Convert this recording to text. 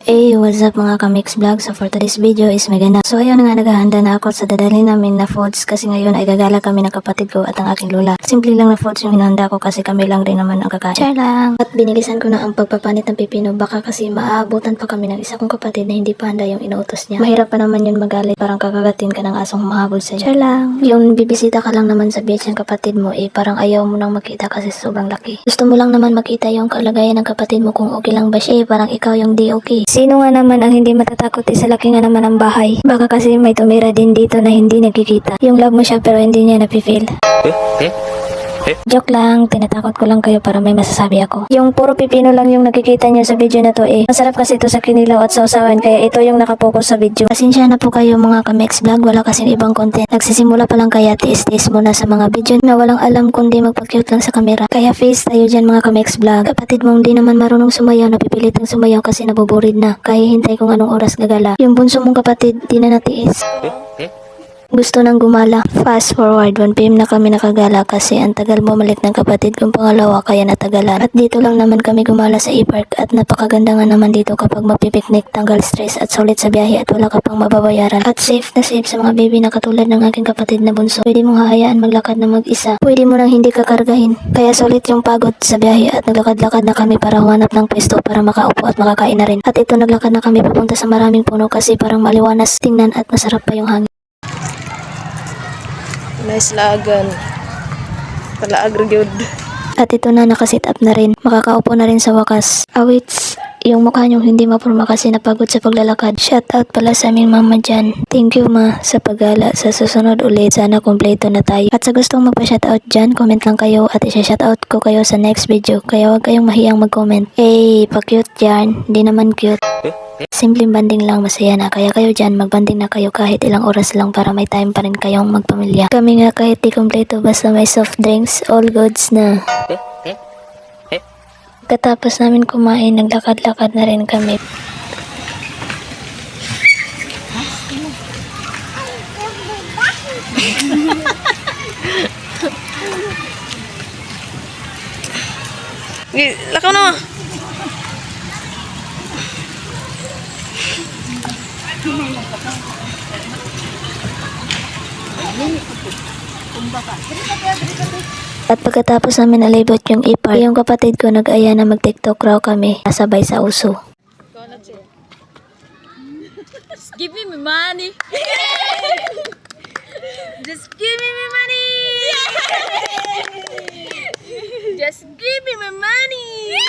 Hey, what's up mga ka-mix vlog? So for today's video is may ganap. So ayun nga, naghahanda na ako sa dadali namin na foods kasi ngayon ay gagala kami ng kapatid ko at ang aking lola. Simple lang na foods yung hinanda ko kasi kami lang rin naman ang kakain. Share lang! At binilisan ko na ang pagpapanit ng pipino baka kasi maaabutan pa kami ng isa kong kapatid na hindi pa handa yung inuutos niya. Mahirap pa naman yun magalit, parang kakagatin ka ng asong mahabol sa'yo. Share lang! Yung bibisita ka lang naman sa beach ng kapatid mo parang ayaw mo nang makita kasi sobrang laki. Gusto mo lang naman makita yung kalagayan ng kapatid mo kung okay lang ba siya parang ikaw yung di okay. Sino nga naman ang hindi matatakot sa laki nga naman ang bahay? Baka kasi may tumira din dito na hindi nagkikita. Yung love mo siya pero hindi niya napifeel. Joke lang, tinatakot ko lang kayo para may masasabi ako. Yung puro pipino lang yung nakikita niyo sa video na to masarap kasi ito sa kinilaw at sausawan kaya ito yung nakapokus sa video. Pasensya na po kayo mga ka-mix vlog, wala kasing ibang content. Nagsisimula pa lang kaya tiis-tiis muna sa mga video na walang alam kundi magpa-cute lang sa camera. Kaya face tayo dyan mga ka-mix vlog. Kapatid mong di naman marunong sumayaw, napipilit ng sumayaw kasi nabuburid na. Kaya hintay kung anong oras gagala. Yung bunso mong kapatid, di na natiis. Gusto nang gumala. Fast forward, 1 PM na kami nakagala kasi ang tagal bumalik ng kapatid kong pangalawa kaya natagalan. At dito lang naman kami gumala sa e-park at napakaganda nga naman dito kapag magpipiknik, tanggal stress at sulit sa biyahe at wala ka pang mababayaran. At safe na safe sa mga baby na katulad ng aking kapatid na bunso. Pwede mong hahayaan maglakad na mag-isa. Pwede mo nang hindi kakargahin. Kaya sulit yung pagod sa biyahe at naglakad-lakad na kami para humanap ng pwesto para makaupo at makakain na rin. At ito naglakad na kami papunta sa maraming puno kasi parang maliwanas tingnan at masarap pa yung hangin. Nice lagan. Talaag gyud. At ito na, nakasit up na rin. Makakaupo na rin sa wakas. Awits, yung mukha niyong hindi mapurma kasi napagod sa paglalakad. Shoutout pala sa aming mama dyan. Thank you ma sa paggala. Sa susunod ulit, sana kompleto na tayo. At sa gustong magpa-shoutout dyan, comment lang kayo at isa-shoutout ko kayo sa next video. Kaya huwag kayong mahiyang mag-comment. Pa-cute dyan. Hindi naman cute. Simpleng banding lang, masaya na. Kaya kayo dyan, magbanding na kayo kahit ilang oras lang para may time pa rin kayong magpamilya. Kami nga kahit di kompleto basta may soft drinks, all goods na. Katapos namin kumain, naglakad-lakad na rin kami. Lakaw na. At pagkatapos namin alibot yung e-park, yung kapatid ko nag-aya na mag-tiktok raw kami kasabay sa uso. Just give me my money. Just give me my money. Just give me my money. Eh?